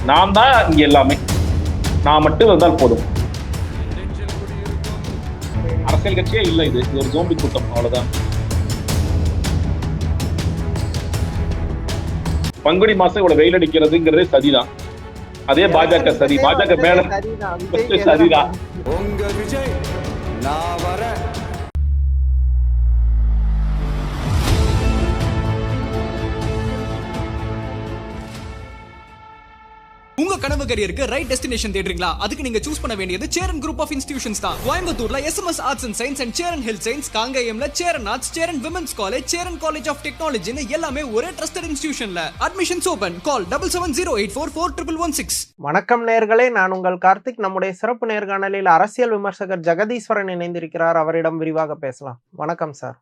நான் தான் இங்க எல்லாமே. நான் மட்டும் இருந்தால் போதும். அரசியல் கட்சியே இல்ல இது. இது ஒரு ஜோம்பி கூட்டம் அவ்வளவுதான். பங்குனி மாசம் இவ்வளவு வெயில் அடிக்கிறதுங்கிறதே சதிதான். அதே பாஜக சதி. பாஜக மேல சதிதான். உங்க விஜய் நான் வரேன். உங்க கனவு கரியருக்கு ரைட் டெஸ்டினேஷன் தேடுறீங்களா? அதுக்கு நீங்க சூஸ் பண்ண வேண்டியது சேரன் குரூப் ஆஃப் இன்ஸ்டிடியூஷன்ஸ் தான். கோயம்புத்தூர்ல SMS arts and science and Cheran health science, காங்கேயம்ல Cheran arts, Cheran women's college, Cheran college of டெக்னாலஜின்னு எல்லாமே ஒரே ட்ரஸ்டட் இன்ஸ்டிடியூஷன்ல. Admissions open. கால் 7708441116. வணக்கம் நேயர்களே, நான் உங்கள் கார்த்திக். நம்முடைய சிறப்பு நேர்காணலில் அரசியல் விமர்சகர் ஜெகதீஸ்வரன் இணைந்திருக்கிறார். அவரிடம் விரிவாக பேசலாம். வணக்கம் சார்.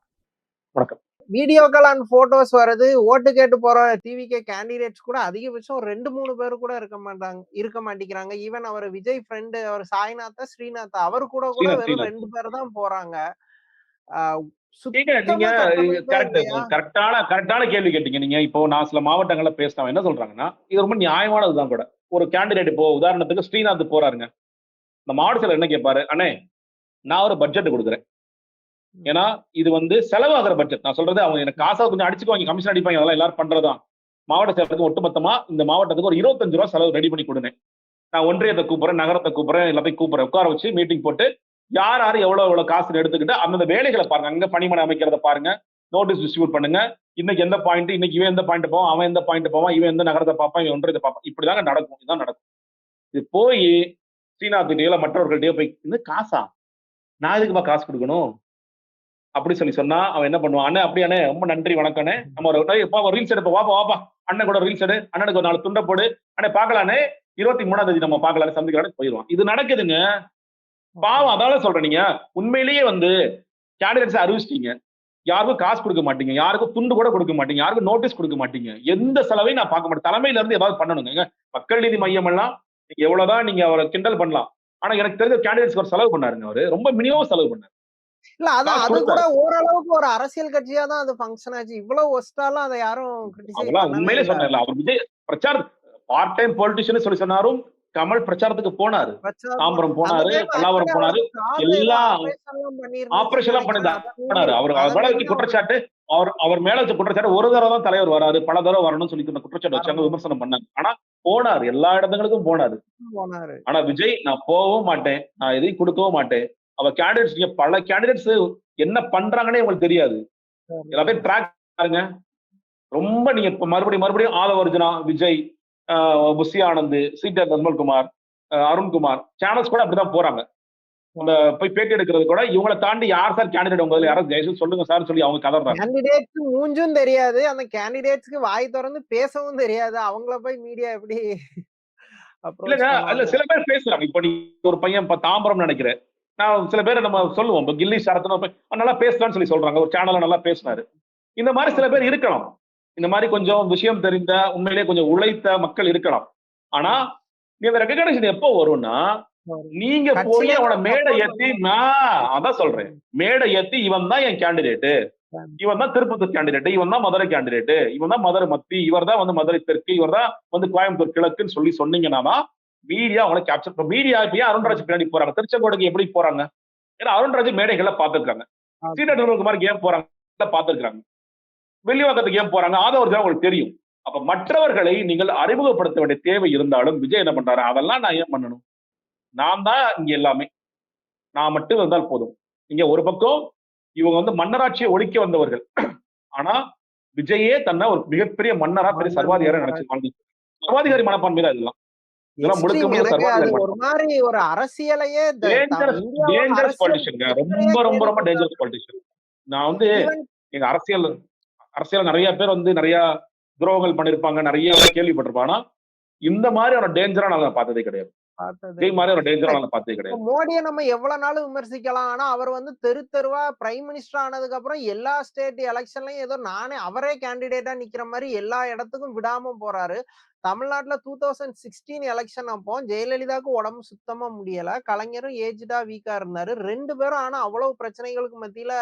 வணக்கம். வீடியோக்கள் அண்ட் போட்டோஸ் வருது. ஓட்டு கேட்டு போற டிவிகே கேண்டிடேட்ஸ் கூட அதிகபட்சம் 2-3 பேர் கூட இருக்க மாட்டேங்கிறாங்க. ஈவன் அவர் விஜய் ஃப்ரெண்டு அவர் சாய்நாத்தா ஸ்ரீநாத்தா அவர் கூட வெறும் 2 பேர் தான் போறாங்க. நீங்க கரெக்டான கேள்வி கேட்டீங்க. நீங்க இப்போ நான் சில மாவட்டங்கள்ல பேசினவன் என்ன சொல்றாங்கன்னா, இது ரொம்ப நியாயமானதுதான் கூட. ஒரு கேண்டிடேட் இப்போ உதாரணத்துக்கு ஸ்ரீநாத் போறாருங்க. இந்த மாவட்டத்தில் என்ன கேட்பாரு, அண்ணே நான் ஒரு பட்ஜெட் கொடுக்குறேன். ஏன்னா இது வந்து செலவாகிற பட்ஜெட். நான் சொல்றது அவங்க எனக்கு காசா கொஞ்சம் அடிச்சுக்குவாங்க, கமிஷன் அடிப்பாங்க, அதெல்லாம் எல்லாரும் பண்றதுதான். மாவட்ட செயலருக்கு ஒட்டுமொத்தமா இந்த மாவட்டத்துக்கு ஒரு 25 ரூபா செலவு ரெடி பண்ணி கொடுங்க. நான் ஒன்றியத்தை கூப்பிடுறேன், நகரத்தை கூப்பிடுறேன், எல்லாத்தையும் கூப்பிடுறேன், உட்கார வச்சு மீட்டிங் போட்டு யார் யாரு எவ்வளவு காசு எடுத்துக்கிட்டு அந்தந்த வேலைகளை பாருங்க. அங்க பணிமனை அமைக்கிறத பாருங்க, நோட்டீஸ் டிஸ்ட்ரிபியூட் பண்ணுங்க. இன்னைக்கு எந்த பாயிண்ட், இன்னைக்கு இவன் எந்த பாயிண்ட் போவான், அவன் எந்த பாயிண்ட் போவான், இவன் எந்த நகரத்தை பார்ப்பான், இவன் ஒன்றியத்தை பார்ப்பான். இப்படிதாங்க நடக்கும். இதுதான் நடக்கும். இது போய் ஸ்ரீநாத்திட்டயோ மற்றவர்கள்ட்டயோ போய் இந்த காசா நான் எதுக்குப்பா காசு கொடுக்கணும் அப்படி சொன்னா அவன் என்ன பண்ணுவான், அண்ணே அப்படியானே ரொம்ப நன்றி வணக்கண்ணே, நம்ம ஒரு ரீல்ஸ் எடுப்ப வாப்பா அண்ணன் கூட ரீல்ஸ் எடு, அண்ணனுக்கு ஒரு 4 துண்டை போடு, அண்ணே பாக்கலானே 23ஆம் தேதி நம்ம பாக்கலாம் சந்திக்கலாம் போயிடுவான். இது நடக்குதுங்க. பாவம். அதால சொல்றேன், நீங்க உண்மையிலேயே வந்து கேண்டிடேட்ஸ் அறிவிச்சிட்டீங்க, யாருக்கும் காசு கொடுக்க மாட்டீங்க, யாருக்கும் துண்டு கூட கொடுக்க மாட்டீங்க, யாருக்கும் நோட்டீஸ் கொடுக்க மாட்டீங்க, எந்த செலவையும் நான் பார்க்க மாட்டேன். தலைமையில இருந்து ஏதாவது பண்ணணுங்க. மக்கள் நீதி மையம் எல்லாம் நீங்க எவ்வளவுதான் நீங்க அவரை கிண்டல் பண்ணலாம், ஆனா எனக்கு தெரிஞ்ச கேண்டிடேட்ஸ்க்கு ஒரு செலவு பண்ணாருங்க. அவரு ரொம்ப மினிமம் செலவு பண்ணாரு. இல்ல அது கூட ஓரளவுக்கு ஒரு அரசியல் கட்சியா தான் அது ஃபங்க்ஷன் ஆச்சு. இவ்வளவு ஒஸ்டாலாம் அதை யாரும் அதெல்லாம் உண்மையிலே சொன்னார்ல. அவர் விஜய் பிரச்சார பார்ட் டைம் பொலிட்டிஷியன் சொல்லி சொன்னாரும். கமல் பிரச்சாரத்துக்கு போனாரு, தாம்பரம் போனாரு, பல்லாவரம் போனாரு, எல்லாம் ஆபரேஷன் எல்லாம் பண்ணாரு. அவர் குற்றச்சாட்டு அவர் மேல வச்ச குற்றச்சாட்டு ஒரு தடவை தான் தலைவர் வராரு, பல தடவை வரணும்னு சொல்லி குற்றச்சாட்டு வச்சாங்க, விமர்சனம் பண்ணாங்க. ஆனா போனாரு, எல்லா இடங்களுக்கும் போனாரு. ஆனா விஜய் நான் போகவும் மாட்டேன், நான் எதையும் கொடுக்கவும் மாட்டேன். அவ கேண்டிடேட்ஸ் நீங்க பல கேண்டிடேட்ஸ் என்ன பண்றாங்கன்னே உங்களுக்கு தெரியாது. எல்லாத்தையும் ட்ராக் பாருங்க. ரொம்ப நீங்க இப்ப மறுபடியும் Aadhav Arjuna, Vijay, Bussy Anand, seater Nirmalkumar, Arunkumar channels கூட அப்படிதான் போறாங்க. அந்த போய் பேட்டி எடுக்கிறது கூட இவங்களை தாண்டி யார் சார் கேண்டிடேட் உங்க யாராவது தயவுசெய்து சொல்லுங்க சார் சொல்லி அவங்க கதறாங்க. கேண்டிடேட்ஸ் மூஞ்சும் தெரியாது, அந்த கேண்டிடேட்ஸ்க்கு வாய் திறந்து பேசவும் தெரியாது. அவங்கள போய் மீடியா எப்படி இல்லங்க, அதுல சில பேர் பேசுறாங்க. இப்ப நீ ஒரு பையன் தாம்பரம் நினைக்கிறேன், நான் சில பேரை நம்ம சொல்லுவோம், இப்போ கில்லி சரத்னு நல்லா பேசலாம்னு சொல்லி சொல்றாங்க, ஒரு சேனல்ல நல்லா பேசினாரு. இந்த மாதிரி சில பேர் இருக்கலாம். இந்த மாதிரி கொஞ்சம் விஷயம் தெரிந்த உண்மையிலேயே கொஞ்சம் உழைத்த மக்கள் இருக்கலாம். ஆனா இந்த ரெகக்னிஷன் எப்போ வரும்னா, நீங்க போய் அவனை மேடை ஏத்தி, நான் அதான் சொல்றேன், மேடை ஏத்தி இவன் தான் என் கேண்டிடேட்டு, இவன் தான் திருப்பத்தூர் கேண்டிடேட், இவன் தான் மதுரை கேண்டிடேட், இவன் தான் மதுரை மத்தி, இவர் தான் வந்து மதுரை தெற்கு, இவர் தான் வந்து கோயம்புத்தூர் கிழக்குன்னு சொல்லி சொன்னீங்கன்னா மீடியா அவங்களை கேப்சர். மீடியா இப்ப அருண்ராஜ் பின்னாடி போறாங்க, திருச்செங்கோடுக்கு எப்படி போறாங்க, ஏன்னா அருண்ராஜ் மேடைகள்ல பாத்துருக்காங்க, சீட்டர் நிர்மல்குமாருக்கு ஏன் போறாங்க பாத்துருக்காங்க, வெள்ளிவாக்கத்துக்கு ஏன் போறாங்க, ஆதவர்ஜுனா உங்களுக்கு தெரியும். அப்ப மற்றவர்களை நீங்கள் அறிமுகப்படுத்த வேண்டிய தேவை இருந்தாலும் விஜய் என்ன பண்றாரு, அதெல்லாம் நான் ஏன் பண்ணணும், நான் தான் இங்க எல்லாமே, நான் மட்டும் இருந்தால் போதும். இங்க ஒரு பக்கம் இவங்க வந்து மன்னராட்சியை ஒழிக்க வந்தவர்கள், ஆனா விஜயே தன்னை ஒரு மிகப்பெரிய மன்னரா பெரிய சர்வாதிகாரி நினைச்சு வாழ்ந்து, சர்வாதிகாரி மனப்பான்மை தான் இதெல்லாம். இதெல்லாம் முழுக்க முழுக்க சர்வாதிகாரி ஒரு மாதிரி ஒரு அரசியலையே டேஞ்சரஸ் பாலிட்டிஷியன், ரொம்ப ரொம்ப ரொம்ப டேஞ்சரஸ் பாலிட்டிஷியன். நான் வந்து எங்க அரசியல் நிறைய பேர் வந்து நிறைய துரோகங்கள் பண்ணிருப்பாங்க, நிறைய கேள்விப்பட்டிருப்பாங்க. ஆனா இந்த மாதிரி ஒரு டேஞ்சரா நான் பார்த்ததே கிடையாது. மோடியை நம்ம எவ்வளவு நாளும் விமர்சிக்கலாம், ஆனா அவர் வந்து தெருவா பிரைம் மினிஸ்டர் ஆனதுக்கு அப்புறம் எல்லா ஸ்டேட் எலெக்ஷன்லயும் ஏதோ அவரே கேண்டிடேட்டா நிக்கிற மாதிரி எல்லா இடத்துக்கும் விடாம போறாரு. தமிழ்நாட்டுல 2016 எலெக்ஷன் அப்போ ஜெயலலிதாவுக்கு உடம்பு சுத்தமா முடியல. கலைஞரும் ஏஜ்டா வீக்கா இருந்தாரு. 2 பேரும் ஆனா அவ்வளவு பிரச்சனைகளுக்கு மத்தியில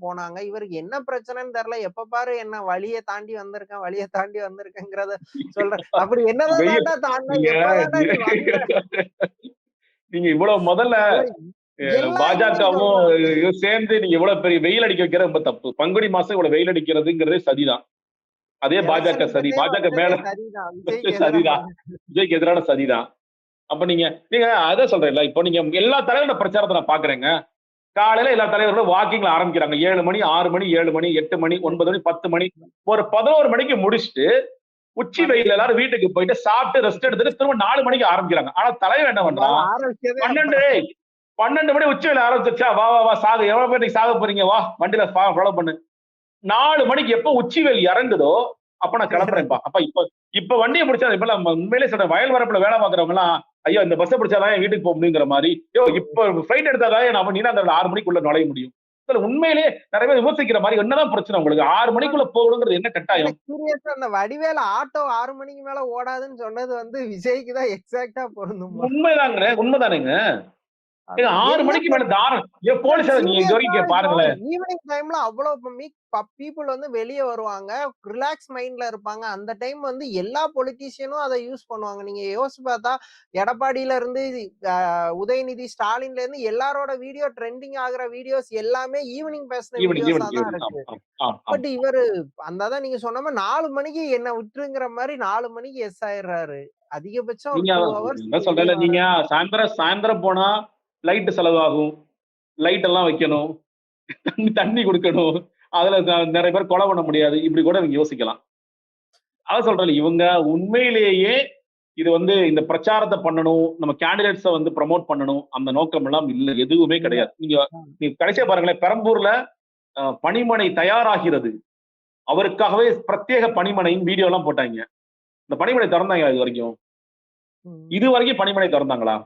போனாங்க. இவருக்கு என்ன பிரச்சனைன்னு தெரியல. எப்ப பாரு என்ன வழிய தாண்டி வந்திருக்கேன், வழிய தாண்டி வந்திருக்கேங்கிறத சொல்றேன். அப்படி என்னதான் வெயில் தாண்டா தாண்டா? நீங்க எப்பதான்டா நீ வந்த? நீங்க இவ்வளவு முதல்ல எல்லா இதுலயும் பாஜகவும் சொல்றாங்க. சேர்ந்து நீங்க இவ்வளவு பெரிய வெயில் அடிக்க வைக்கிறது ரொம்ப தப்பு. பங்குனி மாசம் இவ்வளவு வெயில் அடிக்கிறதுங்கிறதே சதிதான். அதே பாஜக எலெக்ஷனுக்கு சதி. முன்னே பாஜக வந்ததே மேல சரிதான். விஜய்க்கு எதிரான. சதிதான். விஜய்க்கு எதிரான சதிதான். அப்ப நீங்க நீங்க அதான் சொல்றேன்ல, இப்போ நீங்க எல்லா தலைவரோட பிரச்சாரத்தை நான் பாக்குறேங்க. காலையில எல்லா தலைவர்களும் வாக்கிங்ல ஆரம்பிக்கிறாங்க. 7 மணி, 6 மணி, 7 மணி, 8 மணி, 9 மணி, 10 மணி. ஒரு 11 மணிக்கு முடிச்சுட்டு உச்சி வெயில் எல்லாரும் வீட்டுக்கு போயிட்டு சாப்பிட்டு ரெஸ்ட் எடுத்துட்டு திரும்ப 4 மணிக்கு ஆரம்பிக்கிறாங்க. ஆனா தலைவன் என்ன பண்றான்? ஆரம்பிச்சதே 12 மணி உச்சி வெயில் ஆரம்பிச்சிருச்சா, வா வா வா சாக, எவ்வளவு பேர் நீங்க சாக போறீங்க, வா வண்டியில ஃபாலோ பண்ணு. 4 மணிக்கு எப்ப உச்சி வெயில் இறங்குதோ அப்ப நான் கிளம்புறேன்ப்பா. அப்ப இப்ப இப்ப வண்டியை பிடிச்சா இப்ப நம்ம உண்மையிலே சொல்றேன், வயல் வரப்புல வேலை பாக்குறவங்க எல்லாம் ஐயோ இந்த பஸ் பிடிச்சாதான் என் வீட்டுக்கு போக முடியுங்கிற மாதிரி, யோ இப்ப ஃபிளைட் எடுத்தாதான் நம்ம நீனாந்திரல 6 மணிக்குள்ள நுழைய முடியும். இதுல உண்மையிலேயே நிறைய பேர் விமர்சிக்கிற மாதிரி என்னதான் பிரச்சனை உங்களுக்கு? 6 மணிக்குள்ள போகணுங்கிறது என்ன கட்டாயம்? எனக்கு சீரியஸா அந்த வடிவேலு ஆட்டோ 6 மணிக்கு மேல ஓடாதுன்னு சொன்னது வந்து விஜய்க்கு தான் எக்ஸாக்ட்டா பொருந்துமா? உண்மைதாங்க, உண்மைதானேங்க. அது 6 என்ன மணிக்கு மேல தாரம் ஏன் போலீஸ் நீங்க இது சீரியஸா வரைக்கும் இப்போ பாருங்களேன். ஈவினிங் டைம்ல அவ்வளவு பீப்புள் வந்து வெளிய வருவாங்க. ரிலாக்ஸ் மைண்ட்ல இருப்பாங்க. அந்த டைம் வந்து எல்லா பொலிட்டீஷியனும் அத யூஸ் பண்ணுவாங்க. நீங்க யோசிச்சு பார்த்தா எடப்பாடியில இருந்து உதயநிதி, ஸ்டாலின்ல இருந்து எல்லாரோட வீடியோ ட்ரெண்டிங் ஆகுற வீடியோஸ் எல்லாமே ஈவினிங் பேசின ஈவினிங் வீடியோஸா ஈவினிங் தான் ஈவினிங் இருக்கு. ஆமா. பட் இவரு அதான் நீங்க சொன்ன மாரி 4 மணிக்கு என்ன விட்டுருங்கிற மாரி 4 மணிக்கு எஸ் ஆயிடுறாரு. அதிகபட்சம் ஒரு நீங்க 2 ஹவர்ஸ் என்ன வெளிய சொல்றேன், நீங்க வராரு. சாயந்தரம் போனா லைட் செலவாகும், லைட் எல்லாம் வைக்கணும், தண்ணி கொடுக்கணும், அதுல நிறைய பேர் கொலை பண்ண முடியாது, இப்படி கூட நீங்க யோசிக்கலாம். அதான் சொல்றேன், இவங்க உண்மையிலேயே இது வந்து இந்த பிரச்சாரத்தை பண்ணணும், நம்ம கேண்டிடேட்ஸை வந்து ப்ரமோட் பண்ணணும், அந்த நோக்கம் எல்லாம் இல்ல, எதுவுமே கிடையாது. நீங்க கடைசியா பாருங்களேன், பெரம்பூர்ல பணிமனை தயாராகிறது, அவருக்காகவே பிரத்யேக பணிமனையும் வீடியோ எல்லாம் போட்டாங்க. இந்த பணிமனை திறந்தாங்களா இது வரைக்கும் பணிமனை திறந்தாங்களா?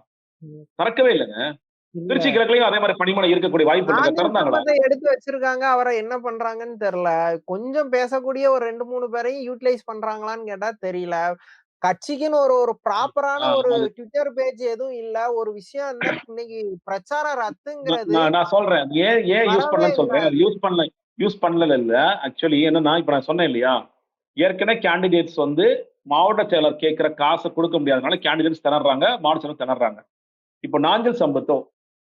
திறக்கவே இல்லைங்க. திருச்சி கிழக்குலயும் அதே மாதிரி பணிமனை இருக்கக்கூடிய வாய்ப்பு இருக்கு, திறந்தாங்களா? எடுத்து வச்சிருக்காங்க. அவரை என்ன பண்றாங்கன்னு தெரியல. கொஞ்சம் பேசக்கூடிய ஒரு 2, 3 பேரையும் யூட்டிலைஸ் பண்றாங்களான்னு கேட்டா தெரியல. கட்சிக்குன்னு ஒரு ப்ராப்பரான ஒரு ட்விட்டர் பேஜ் எதுவும் இல்ல. ஒரு விஷயம் இருந்தா இன்னைக்கு பிரச்சார ரத்துங்கிறது நான் சொல்றேன், ஏன் யூஸ் பண்ணலன்னு சொல்றேன். யூஸ் பண்ணல இல்ல. ஆக்சுவலி என்னன்னா, இப்ப நான் சொன்னேன் இல்லையா, ஏற்கனவே கேண்டிடேட்ஸ் வந்து மாவட்ட செயலர் கேட்கிற காசை கொடுக்க முடியாதனால கேண்டிடேட்ஸ் திணறாங்க, மாவட்ட செயலர் திணறாங்க. இப்போ நாஞ்சில் சம்பத்தோ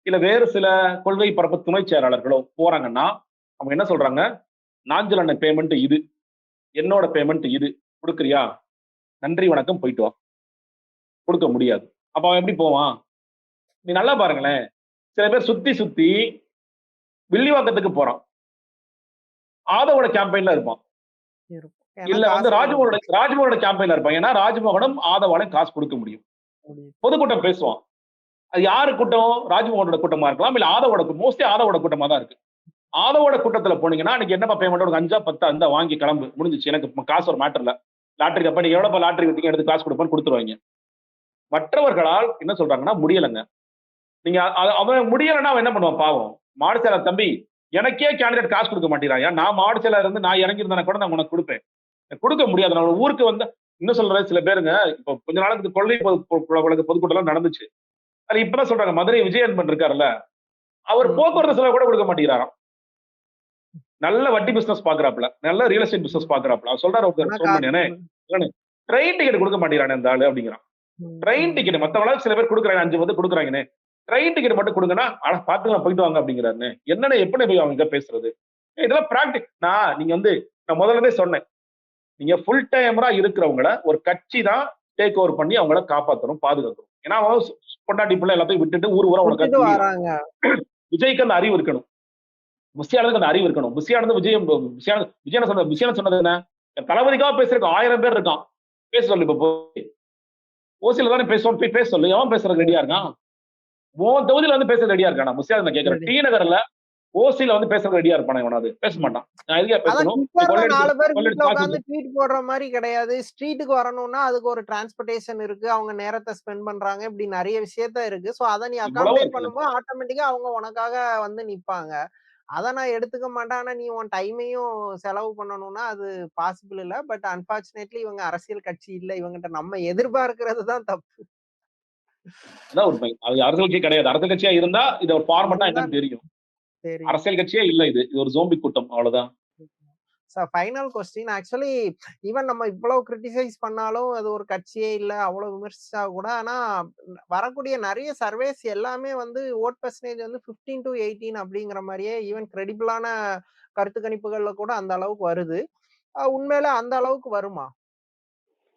இல்ல வேறு சில கொள்கை பரப்பு துணை செயலாளர்களோ போறாங்கன்னா அவங்க என்ன சொல்றாங்க, நாஞ்சில் அண்ணன் பேமெண்ட் இது, என்னோட பேமெண்ட் இது, கொடுக்குறியா, நன்றி வணக்கம் போயிட்டு வா. கொடுக்க முடியாது. அப்ப அவன் எப்படி போவான்? நீ நல்லா பாருங்களேன், சில பேர் சுத்தி வில்லிவாக்கத்துக்கு போறான், ஆதவோட கேம்பெயின்ல இருப்பான், இல்ல வந்து ராஜ்மோகனோட கேம்பெயின்ல இருப்பான். ஏன்னா ராஜ்மோகனும் ஆதவாலையும் காசு கொடுக்க முடியும். பொதுக்கூட்டம் பேசுவான். அது யாரு கூட்டம்? ராஜ்மோகனோட கூட்டமா இருக்கலாம், இல்ல ஆதவோட, மோஸ்ட்லி ஆதவோட கூட்டமா தான் இருக்கு. ஆதவோட கூட்டத்துல போனீங்கன்னா அன்னைக்கு என்னப்பா பேமெண்ட், ஒரு 5 10 அந்த வாங்கி கிளம்பு, முடிஞ்சிச்சு, எனக்கு காசு ஒரு மேட்டர் இல்ல. லாட்டரி அப்ப நீங்க எவ்வளவு லாட்டரி வித்தீங்க, எடுத்து காசு கொடுப்பேன்னு கொடுத்துருவாங்க. மற்றவர்களால் என்ன சொல்றாங்கன்னா முடியலைங்க. நீங்க அவன் முடியலைன்னா அவன் என்ன பண்ணுவான் பாவம்? மாவட்ட செயலர் தம்பி, எனக்கே கேண்டிடேட் காசு கொடுக்க மாட்டேங்கிறாயா, நான் மாவட்ட செயலர் இருந்து நான் இறங்கியிருந்தேன்னா கூட நான் உனக்கு கொடுப்பேன். கொடுக்க முடியாது. நான் ஊருக்கு வந்து இன்னும் சொல்றேன், சில பேருங்க இப்போ கொஞ்ச நாளுக்கு கொள்கை பொதுக்கூட்டம் நடந்துச்சு. அது இப்பதான் சொல்றாங்க, மதுரை விஜயன்பன் இருக்காருல்ல, அவர் போக்குவரத்து செலவு கூட கொடுக்க மாட்டேங்கிறாராம். நல்ல வட்டி பிசினஸ் பாக்குறாப்ல, நல்ல ரியல் எஸ்டேட் பிசினஸ் பாக்குறாப்ல. அவர் சொல்றாரு, ட்ரெயின் டிக்கெட் கொடுக்க மாட்டேங்கிறானே இந்த ஆளு அப்படிங்கிறான். ட்ரெயின் டிக்கெட் மத்தவங்க சில பேர் கொடுக்குறாங்க, 5 வந்து கொடுக்குறாங்கன்னு, ட்ரெயின் டிக்கெட் மட்டும் கொடுங்கன்னா பாத்துக்கலாம் போயிட்டு வாங்க அப்படிங்கிறாரு. என்னன்னு எப்படி போய் அவங்க பேசுறது? இதெல்லாம் பிராக்டிக். நீங்க வந்து நான் முதல்ல சொன்னேன், நீங்க ஃபுல் டைமரா இருக்கிறவங்கள ஒரு கட்சி தான் டேக் ஓவர் பண்ணி அவங்கள காப்பாற்றணும், பாதுகாக்கணும். ஏன்னா அவன் பொண்டாட்டி பிள்ளை எல்லாத்தையும் விட்டுட்டு ஊர் உனக்கு வராங்க. விஜய்க்கு அந்த அறிவு இருக்கணும், புஷியானதுக்கு அந்த அறிவு இருக்கணும். புஷியானது விஜயன் சொன்னது என்ன, தளபதிக்காக பேசுறதுக்கு 1000 பேர் இருக்கான், பேச சொல்லு. இப்ப ஓசியில தானே பேசுவோம், போய் பேச சொல்லு. எவன் பேசுறது ரெடியா இருக்கான்? உன் தொகுதியில வந்து பேசுறது ரெடியா இருக்கானா? புஷியானது நான் கேட்கிறேன். டி நகர்ல ஓசியில வந்து பேசுறது ரெடியா இருப்பானா? எவனாவது பேச மாட்டான். நான் எதுக்கா பேசணும்? 4 பேர் வீட்ல உட்கார்ந்து ட்வீட் போடுற மாதிரி கிடையாது. ஸ்ட்ரீட்டுக்கு வரணும்னா அதுக்கு ஒரு டிரான்ஸ்போர்டேஷன் இருக்கு, அவங்க நேரத்தை ஸ்பெண்ட் பண்றாங்க, இப்படி நிறைய விஷயத்த இருக்கு. சோ அத நீ அகாமடேட் பண்ணும்போது ஆட்டோமேட்டிக்கா அவங்க உனக்காக வந்து நிப்பாங்க. அத நான் எடுத்துக்க மாட்டேன். ஆனா நீ உன் டைமையும் செலவு பண்ணணும்னா அது பாசிபிள் இல்ல. பட் அன்பார்ச்சுனேட்லி இவங்க அரசியல் கட்சி இல்ல. இவங்கட்ட நம்ம எதிர்பார்க்கிறது தான் தப்பு. அதான் உண்மை. அது அரசியல் கட்சி கிடையாது. அரசியல் கட்சியா இருந்தா இது ஒரு ஃபார்மட்டா இருந்தா என்னன்னு தெரியும். தெரியும். அரசியல் கட்சியே இல்ல இது. இது ஒரு ஜோம்பி கூட்டம் அவ்வளவுதான். ஃபைனல் கொஸ்டின் ஆக்சுவலி ஈவன் நம்ம இவ்வளவு கிரிட்டிசைஸ் பண்ணாலும் அது ஒரு கட்சியே இல்ல அவ்வளவு விமர்சிச்சா கூட ஆனா வரக்கூடிய நிறைய சர்வேஸ் எல்லாமே வந்து ஓட் பெர்சன்டேஜ் வந்து 15 to 18 அப்படிங்கிற மாதிரியே ஈவன் கிரெடிபிளான கருத்து கணிப்புகள்ல கூட அந்த அளவுக்கு வருது. உண்மையில அந்த அளவுக்கு வருமா?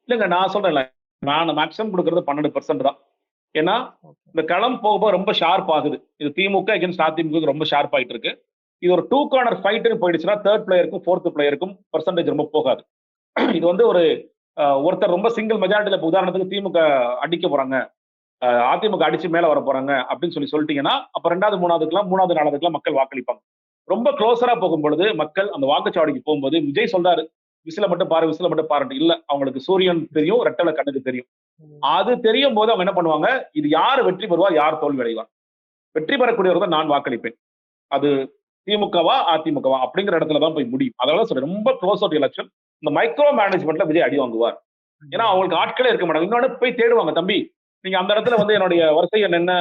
இல்லங்க நான் சொல்றேன்ல. நான் மேக்ஸிமம் குடுக்குறது 12% தான். ஏன்னா, ஓகே. இந்த களம் போக போக ரொம்ப ஷார்ப் ஆகுது. இது திமுக அகைன்ஸ்ட் அதிமுக ரொம்ப ஷார்ப் ஆயிட்டு இருக்கு. இது ஒரு 2 கார்னர் ஃபைட்ன்னு போயிடுச்சுன்னா, 3 பிளேயருக்கும் 4த் பிளேயருக்கும் பெர்சன்டேஜ் ரொம்ப போகாது. இது வந்து ஒரு ஒருத்தர் ரொம்ப சிங்கிள் மெஜாரிட்டில இப்ப உதாரணத்துக்கு திமுக அடிக்க போறாங்க. அதிமுக அடிச்சு மேல வர போறாங்க அப்படின்னு சொல்லிட்டீங்கன்னா, அப்ப 2வது, 3வதுக்குலாம் 3வது, 4வதுக்குலாம் மக்கள் வாக்களிப்பாங்க. ரொம்ப க்ளோஸரா போகும்பொழுது மக்கள் அந்த வாக்குச்சாவடிக்கு போகும்போது விஜய் சொல்றாரு, "விசில மட்டும் பாரு, விசில மட்டும் பாருன்ட்டு." இல்ல அவங்களுக்கு சூரியன் தெரியும், ரெட்டல கண்ணுக்கு தெரியும். அது தெரியும் போது அவங்க என்ன பண்ணுவாங்க, இது யார் வெற்றி பெறுவார், யார் தோல்வி அடைவார். வெற்றி பெறக்கூடியவர் தான் நான் வாக்களிப்பேன். அது திமுகவா, அதிமுகவா அப்படிங்கிற இடத்துல தான் போய் முடியும். அதனால சொல்றேன் ரொம்ப க்ளோஸ் அவுட் எலெக்ஷன். இந்த மைக்ரோ மேனேஜ்மென்ட்ல விஜய் அடி வாங்குவார். ஏன்னா அவங்களுக்கு ஆட்களே இருக்க மாட்டாங்க. இன்னொன்னு போய் தேடுவாங்க, தம்பி நீங்க அந்த இடத்துல வந்து என்னுடைய வரிசை எண் என்ன,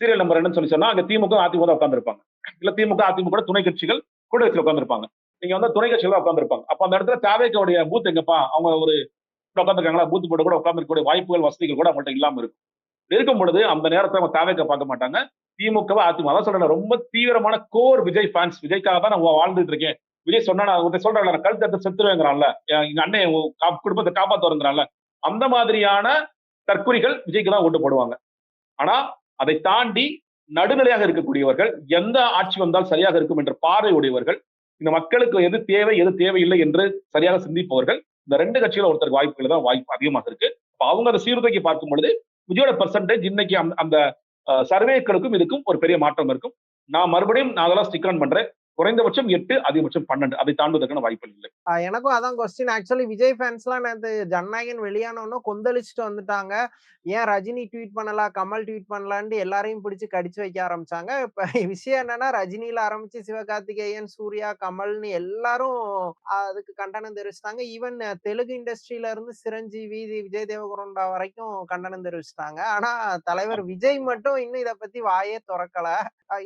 சீரியல் நம்பர் என்னன்னு சொன்னா அங்க திமுக, அதிமுக தான் உட்கார்ந்திருப்பாங்க. இல்ல திமுக, அதிமுக துணை கட்சிகள் கூட்டத்தில் உட்கார்ந்திருப்பாங்க. நீங்க வந்து துணை கட்சிகள் தான் உட்கார்ந்திருப்பாங்க. அப்ப அந்த இடத்துல தேவைக்கோடைய பூத் எங்கப்பா, அவங்க ஒரு உட்கார்ந்திருக்காங்களா, பூத் போட்டு கூட உட்கார்ந்திருக்கக்கூடிய வாய்ப்புகள், வசதிகள் கூட அவங்கள்ட்ட இல்லாம இருக்கும். இருக்கும் பொழுது அந்த நேரத்துல அவங்க தேவைக்க பார்க்க மாட்டாங்க. திமுகவ, அதிமுக அதான் சொல்றேன் ரொம்ப தீவிரமான கோர் விஜய் ஃபேன்ஸ். விஜய்க்காக தான் நான் வாழ்ந்துட்டு இருக்கேன். விஜய் சொன்னா நான் உன்கிட்ட சொல்றேன்ல, நான் கழுத்து எடுத்து செத்துருவேங்கிறான்ல. எங்க அண்ணன் குடும்பத்தை காப்பாத்துவாருங்கிறான்ல. அந்த மாதிரியான தற்குறிகள் விஜய்க்கு தான் ஓட்டு போடுவாங்க. ஆனா அதை தாண்டி நடுநிலையாக இருக்கக்கூடியவர்கள், எந்த ஆட்சி வந்தால் சரியாக இருக்கும் என்ற பார்வை உடையவர்கள், இந்த மக்களுக்கு எது தேவை, எது தேவையில்லை என்று சரியாக சிந்திப்பவர்கள், இந்த 2 கட்சியில ஒருத்தருக்கு வாய்ப்புகள் தான் வாய்ப்பு அதிகமாக இருக்கு. அப்ப அவங்க அதை சீர்தூக்கி பார்க்கும் பொழுது விஜயோட பெர்சன்டேஜ் இன்னைக்கு அந்த சர்வேக்களுக்கும் இதுக்கும் ஒரு பெரிய மாற்றம் இருக்கும். நான் மறுபடியும் நான் அதெல்லாம் ஸ்டிக் ஆன் பண்றேன். குறைந்தபட்சம் 8, அதிகபட்சம் 12. அதை தாண்டுவதற்கான வாய்ப்புகள் இல்லை. எனக்கும் அதான் கொஸ்டின். ஆக்சுவலி விஜய் ஃபேன்ஸ்லாம் நேத்து ஜனநாயகன் வெளியானோன கொந்தளிச்சுட்டு வந்துட்டாங்க. ஏன் ரஜினி ட்வீட் பண்ணல, கமல் ட்வீட் பண்ணலான்ட்டு எல்லாரையும் பிடிச்சு கடிச்சு வைக்க ஆரம்பிச்சாங்க. இப்ப விஷயம் என்னன்னா ரஜினியில ஆரம்பிச்சு சிவகார்த்திகேயன், சூர்யா, கமல்னு எல்லாரும் அதுக்கு கண்டனம் தெரிவிச்சுட்டாங்க. ஈவன் தெலுங்கு இண்டஸ்ட்ரியில இருந்து சிரஞ்சீவி, விஜய் தேவகொண்டா வரைக்கும் கண்டனம் தெரிவிச்சுட்டாங்க. ஆனா தலைவர் விஜய் மட்டும் இன்னும் இத பத்தி வாயே தொறக்கல.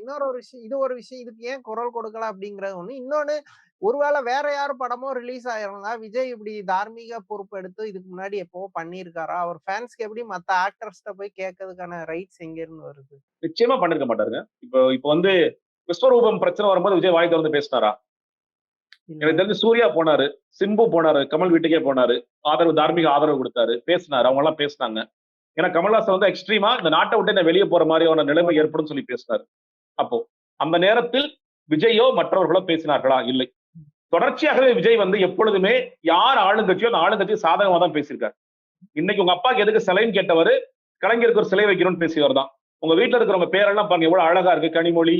இன்னொரு ஒரு விஷயம், இது ஒரு விஷயம், இதுக்கு ஏன் குரல் கொடுக்கல அப்படிங்கிறது ஒண்ணு. இன்னொன்னு, ஒருவேளை வேற யாரு படமோ ரிலீஸ் ஆயிருந்தா விஜய் இப்படி தார்மீக பொறுப்பு எடுத்து இதுக்கு முன்னாடி எப்பவோ பண்ணியிருக்காரா? அவர் ஃபேன்ஸ்க்கு எப்படி மத்த ஆக்டர்ஸ்ட்ட போய் கேட்கறதுக்கான ரைட்ஸ் எங்க இருந்து வருது? நிச்சயமா பண்ணிருக்க மாட்டாருங்க. இப்போ வந்து விஸ்வரூபம் பிரச்சனை வரும்போது விஜய் வாய் திறந்து பேசினாரா? எனக்கு தெரிஞ்சு சூர்யா போனாரு, சிம்பு போனாரு, கமல் வீட்டுக்கே போனாரு, தார்மீக ஆதரவு கொடுத்தாரு, பேசினாரு, அவங்க எல்லாம் பேசினாங்க. ஏன்னா கமல்ஹாசன் வந்து எக்ஸ்ட்ரீமா இந்த நாட்டை விட்டு என்ன வெளியே போற மாதிரியான நிலைமை ஏற்படும் சொல்லி பேசினாரு. அப்போ அந்த நேரத்தில் விஜயோ மற்றவர்களோ பேசினார்களா? இல்லை. தொடர்ச்சியாகவே விஜய் வந்து எப்பொழுதுமே யார் ஆளுங்கட்சியோ அந்த ஆளுங்கட்சி சாதகமா தான் பேசியிருக்காரு. இன்னைக்கு உங்க அப்பாக்கு எதுக்கு சிலைன்னு கேட்டவரு, கலைஞருக்கு ஒரு சிலை வைக்கணும்னு பேசியவர் தான். உங்க வீட்டுல இருக்கிறவங்க பேரெல்லாம் பாருங்க எவ்வளவு அழகா இருக்கு. கனிமொழி,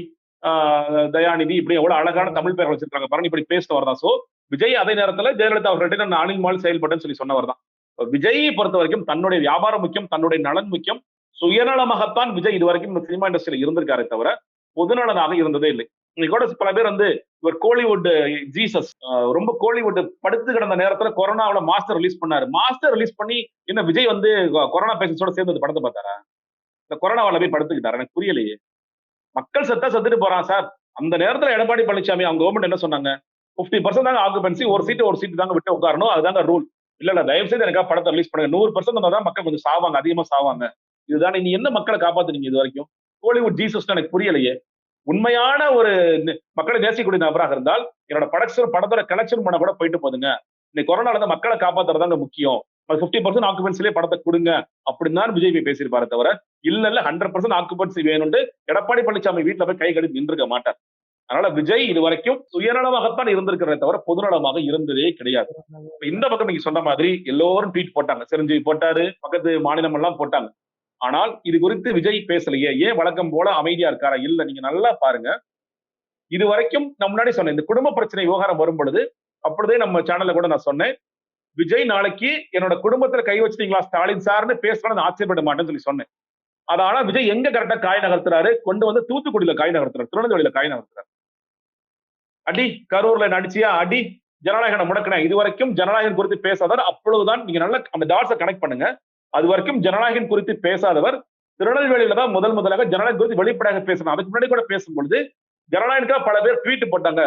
தயாநிதி, இப்படி எவ்வளவு அழகான தமிழ் பேர் வச்சிருக்காங்க பாருங்க, இப்படி பேசினவர் தான். சோ விஜய் அதே நேரத்துல ஜெயலலிதா அவர்கிட்ட நான் அணில் மாதிரி செயல்பட்டேன்னு சொல்லி சொன்னவர் தான். விஜயை பொறுத்த வரைக்கும் தன்னுடைய வியாபாரம் முக்கியம், தன்னுடைய நலன் முக்கியம். சுயநலமாகத்தான் விஜய் இதுவரைக்கும் இந்த சினிமா இண்டஸ்ட்ரியில இருந்திருக்காரே தவிர பொதுநலனாக இருந்ததே இல்லை. இன்னைக்கு கூட பல பேர் வந்து இவர் கோலிவுட் ஜீசஸ், ரொம்ப கோலிவுட் படுத்து கிடந்த நேரத்துல கொரோனாவில மாஸ்டர் ரிலீஸ் பண்ணாரு. மாஸ்டர் ரிலீஸ் பண்ணி என்ன விஜய் வந்து கொரோனா பேஷன்ஸோட சேர்ந்து அந்த படத்தை பார்த்தாரா? இந்த கொரோனாவில போய் படுத்துக்கிட்டாரு? எனக்கு புரியலையே. மக்கள் செத்துட்டு போறான் சார். அந்த நேரத்துல எடப்பாடி பழனிசாமி அவங்க கவர்மெண்ட் என்ன சொன்னாங்க? 50% தாங்க ஆக்குபென்சி, ஒரு சீட்டு தாங்க விட்டு உட்காரணும், அதுதாங்க ரூல். இல்ல தயவு செய்து எனக்கா படத்தை ரிலீஸ் பண்ணுங்க. 100% தான் மக்கள் கொஞ்சம் சாவாங்க, அதிகமா சாவாங்க. இதுதானே நீ என்ன மக்களை காப்பாத்துனீங்க இது வரைக்கும்? கோலிவுட் ஜீசஸ் எனக்கு புரியலையே. உண்மையான ஒரு மக்களை நேசிக்கூடிய நபராக இருந்தால் என்னோட படத்தோட கலெக்ஷன் பண்ண கூட போயிட்டு போதுங்க. இன்னைக்கு கொரோனால இருந்து மக்களை காப்பாத்துறதாங்க முக்கியம். 50% ஆக்குபென்சிலே படத்தை கொடுங்க அப்படின்னு தான் விஜய் பேசியிருப்பாரு தவிர, இல்ல 100% ஆக்குபென்சி வேணும்னு எடப்பாடி பழனிசாமி வீட்டுல போய் கை கட்டி நின்றுக்க மாட்டார். அதனால விஜய் இது வரைக்கும் சுயநலமாகத்தான் இருந்திருக்கிறத தவிர பொதுநலமாக இருந்ததே கிடையாது. இந்த பக்கம் நீங்க சொன்ன மாதிரி எல்லோரும் ட்வீட் போட்டாங்க. சிரஞ்சீவி போட்டாரு, பக்கத்து மாநிலம் எல்லாம் போட்டாங்க. ஆனால் இது குறித்து விஜய் பேசலையே. ஏன் வழக்கம் போல அமைதியா இருக்காரா? இல்ல, நீங்க நல்லா பாருங்க. இது வரைக்கும் நான் முன்னாடி சொன்னேன், இந்த குடும்ப பிரச்சனை விவகாரம் வரும் பொழுது அப்பொழுதே நம்ம சேனல்ல கூட நான் சொன்னேன், விஜய் நாளைக்கு என்னோட குடும்பத்துல கை வச்சிட்டீங்களா ஸ்டாலின் சார்னு பேசணும்னு ஆச்சரியப்பட மாட்டேன்னு சொல்லி சொன்னேன். ஆனா விஜய் எங்க கரெக்டா காய் நகர்த்துறாரு? கொண்டு வந்து தூத்துக்குடியில காய் நகர்த்துறாரு, திருநெல்வேலியில காய் நகர்த்துறாரு. அடி கரூர்ல என்ன அடிச்சியா அடி ஜனநாயகம் முடக்கின இது வரைக்கும் ஜனநாயகம் குறித்து பேசாதவர். அப்பொழுதுதான் நீங்க நல்ல அந்த டாட்ஸை கனெக்ட் பண்ணுங்க. அது வரைக்கும் ஜனநாயகம் குறித்து பேசாதவர் திருநெல்வேலியில தான் முதலாக ஜனநாயகம் குறித்து வெளிப்படையாக பேசணும். அதுக்கு முன்னாடி கூட பேசும்பொழுது ஜனநாயகத்துக்காக பல பேர் ட்வீட் போட்டாங்க.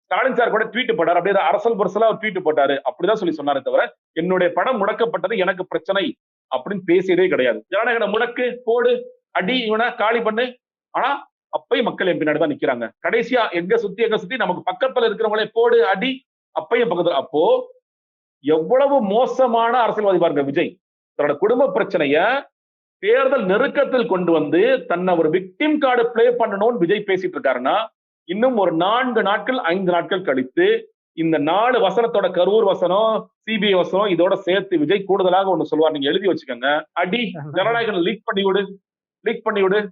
ஸ்டாலின் சார் கூட ட்வீட் போட்டாரு. அப்படியே அரசல் பரசலா ஒரு ட்வீட் போட்டாரு. அப்படிதான் சொல்லி சொன்னாரே தவிர என்னுடைய படம் முடக்கப்பட்டது எனக்கு பிரச்சனை அப்படின்னு பேசியதே கிடையாது. ஜனநாயக முடக்கு போடு அடி இவனை காலி பண்ணு. ஆனா அப்பயும் மக்கள் என் பின்னாடி தான் நிக்கிறாங்க. கடைசியா எங்க சுத்தி நமக்கு பக்கத்துல இருக்கிறவங்களே போடு அடி அப்பயும் பக்கத்துல. அப்போ எவ்வளவு மோசமான அரசியல்வாதி பாருங்க விஜய். தன்னோட குடும்ப பிரச்சனைய தேர்தல் நெருக்கத்தில் கொண்டு வந்து தன்னை ஒரு விக்டிம் கார்டு பிளே பண்ணணும்னு விஜய் பேசிட்டு இருக்காருன்னா, இன்னும் ஒரு 4 நாட்கள் 5 நாட்கள் கழித்து இந்த 4 வசனத்தோட கரூர் வசனம், சிபிஐ வசனம் இதோட சேர்த்து விஜய் கூடுதலாக ஒண்ணு சொல்லுவார். நீங்க எழுதி வச்சுக்கோங்க. அடி ஜனநாயகம் லீக் பண்ணி விடு.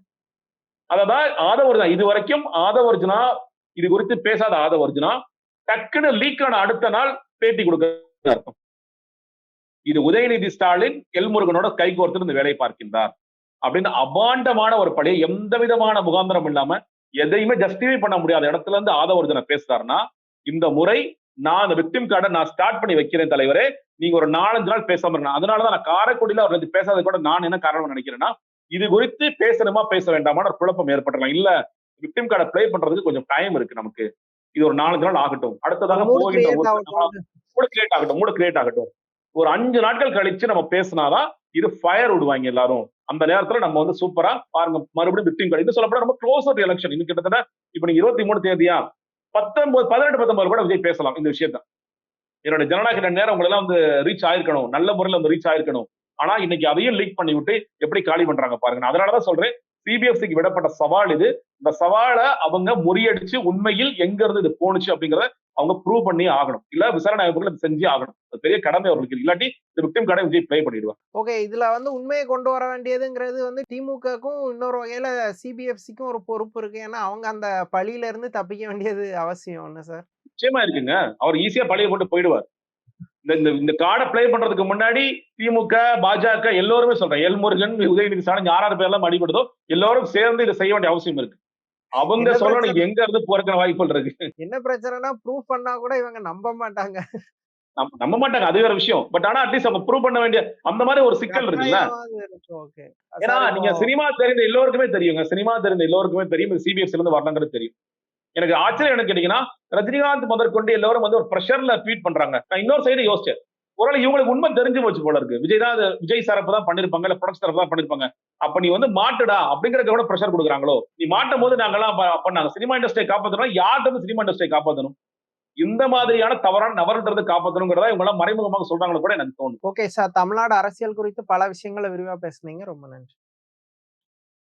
அதான் ஆதவர்ஜுனா இது வரைக்கும் ஆதவர்ஜுனா இது குறித்து பேசாத ஆதவர்ஜுனா டக்குன்னு லீக் ஆன அடுத்த நாள் பேட்டி கொடுக்க அர்த்தம். இது உதயநிதி ஸ்டாலின் எல்முருகனோட கைகோர்த்து இந்த வேலையை பார்க்கின்றார் அப்படின்னு அபாண்டமான ஒரு பழைய எந்த விதமான முகாந்திரம் இல்லாம எதையுமே ஜஸ்டிஃபை பண்ண முடியாத இடத்துல இருந்து ஆதவர்ஜுனா பேசுறாருன்னா, இந்த முறை நான் அந்த விக்டிம் கார்டை நான் ஸ்டார்ட் பண்ணி வைக்கிறேன் தலைவரே, நீங்க ஒரு 4-5 நாள் பேசாம இருக்கணும். அதனாலதான் நான் காரைக்குடியில அவர் பேசாத கூட நான் என்ன காரணம் நினைக்கிறேன்னா, இது குறித்து பேசணுமா பேச வேண்டாமான ஒரு குழப்பம் ஏற்படலாம். இல்ல விக்டிம் கார்டை பிளே பண்றதுக்கு கொஞ்சம் டைம் இருக்கு நமக்கு, இது ஒரு 4 நாள் ஆகட்டும், அடுத்ததாக போகின்ற மூடு கிரியேட் ஆகட்டும், ஒரு 5 நாட்கள் கழிச்சு நம்ம பேசினாதான் இது ஃபயர் விடுவாங்க எல்லாரும். அந்த நேரத்துல நம்ம சூப்பரா பாருங்க மறுபடியும் விக்டிம் கார்டு சொல்லப்பட ரொம்ப க்ளோஸ் எலெக்ஷன். இன்னும் கிட்டத்தட்ட இப்ப நீங்க 23 தேதியா 18 கூட விஜய் பேசலாம் இந்த விஷயத்த. என்னோட ஜனநாயக நேரம் உங்களை எல்லாம் ரீச் ஆயிருக்கணும், நல்ல முறையில் ரீச் ஆயிருக்கணும். ஆனா இன்னைக்கு அதையும் லீக் பண்ணி விட்டு எப்படி காலி பண்றாங்க பாருங்க. அதனாலதான் சொல்றேன், சிபிஎஃப்சிக்கு விடப்பட்ட சவால் இது. இந்த சவாலை அவங்க முறியடிச்சு உண்மையில் எங்க இருந்து இது போனுச்சு அப்படிங்கறத அவங்க ப்ரூவ் பண்ணி ஆகணும். இல்ல விசாரணை அமைப்புகள் செஞ்சே ஆகணும். பெரிய கடமை அவர்களுக்கு. இல்லாட்டி இந்த விக்டிம் கார்டை விஜய் பிளே பண்ணிடுவாங்க. ஓகே, இதுல உண்மையை கொண்டு வர வேண்டியதுங்கிறது திமுகக்கும் இன்னொரு வகையில சிபிஎஃப்சிக்கும் ஒரு பொறுப்பு இருக்கு. ஏன்னா அவங்க அந்த பழியில இருந்து தப்பிக்க வேண்டியது அவசியம் என்ன சார்? நிச்சயமா இருக்குங்க. அவர் ஈஸியா பழியை போட்டு போயிடுவார். இந்த கார்டை பிளே பண்றதுக்கு முன்னாடி திமுக பாஜக எல்லோருமே சொல்றேன், எல்முருகன் உதயநிதி ஸ்டாலின் யாராரு பேர்லாம் அடிபடுதோ எல்லாரும் சேர்ந்து இதை செய்ய வேண்டிய அவசியம் இருக்கு. அவங்க சொல்லணும் எங்க இருந்து போறதுக்கான வாய்ப்புகள் இருக்கு. என்ன பிரச்சனைனா ப்ரூவ் பண்ணா கூட இவங்க நம்ப மாட்டாங்க. நம்ப மாட்டாங்க, அது வேற விஷயம். பட் ஆனா அட்லீஸ்ட் அவங்க ப்ரூவ் பண்ண வேண்டிய அந்த மாதிரி ஒரு சிக்கல் இருக்குல்ல. ஏன்னா நீங்க சினிமா தெரிந்த எல்லோருக்குமே தெரியுங்க, சினிமா தெரிந்த எல்லோருக்குமே தெரியும் சிபிஎஃப்சில இருந்து வரலங்கிறது தெரியும். எனக்கு ஆச்சரியம் என்ன கேட்டீங்கன்னா, ரஜினிகாந்த் முதற்கொண்டு எல்லாரும் ஒரு பிரஷர்ல ட்வீட் பண்றாங்க. நான் இன்னொரு சைடு யோசிச்சேன், ஒருவேளை இவங்களுக்கு உண்மை தெரிஞ்சு போச்சு போல இருக்கு. விஜய் சாரப்பு தான் பண்ணிருப்பாங்க, இல்ல ப்ரொடக்ஷன் தரப்பு தான் பண்ணிருப்பாங்க. அப்ப நீ மாட்டுடா அப்படிங்கறத கூட பிரஷர் கொடுக்குறாங்களோ. நீ மாட்டும் போது நாங்கெல்லாம் பண்ணாங்க சினிமா இண்டஸ்ட்ரியை காப்பாற்றணும், யார்கிட்ட சினிமா இண்டஸ்ட்ரியை காப்பாற்றணும், இந்த மாதிரியான தவறான நபர்ன்றது காப்பாற்றணுங்கிறதா இவங்க எல்லாம் மறைமுகமாக சொல்றாங்களோ கூட எனக்கு தோணும். ஓகே சார், தமிழ்நாடு அரசியல் குறித்து பல விஷயங்களை விரிவா பேசுனீங்க. ரொம்ப நன்றி.